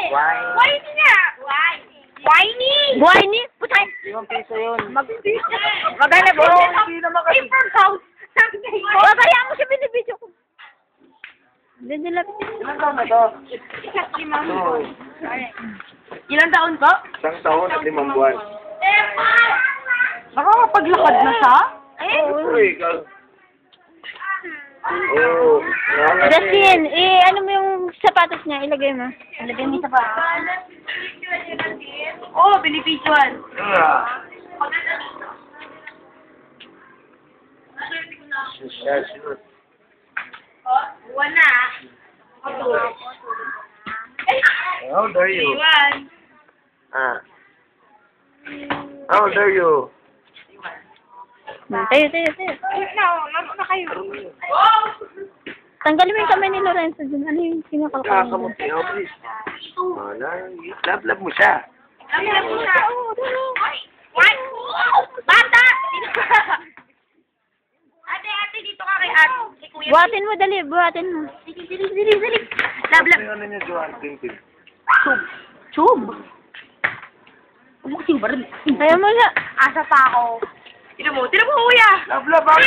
Whiny nga! Whiny! Whiny? Putay! 5 piso yun. Maganda po. Hindi naman kasi. Paper house! Kaya mo siya binibidyo ko. Hindi nila. Ilang taon na to? Oo. Ilang taon po? 1 taon at 5 buwan. Nakakapaglakad na siya? Uy, ikaw. Oo. Justin, ano mo yung sapatos niya? Ilagay mo. Ilagay mo sa bata. Oo, beneficial. Buwan na. How old are you? Iwan. How old are you? Tayo. Laro na kayo. Tanggalin mo yung kamay ni Lorenzo dun. Ano yung kinakalakal mo? Kakamuti ako, please. Love mo siya. Laro mo siya. What? Bata! Ate, dito ka kay ate. Kay kuya. Buhatin mo, dali. Buhatin mo. Dali. Lab. Ano niya, Joan? Tintin. Chub. Umuksing baril. Ayaw mo siya. Asa pa ako. Tira mo, kuya. Love, ako.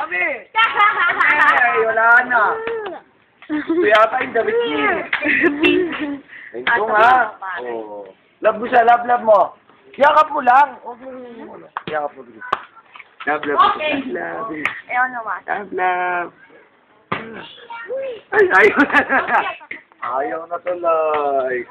Kami. Ay, wala na. Ito yata yung damit niya. Ito nga. Oh. Love mo siya, love mo. Yakap mo lang. Yakap mo. Love. Okay. Love. Ayaw naman. Love. Ay, ayaw na. Ayaw na tuloy.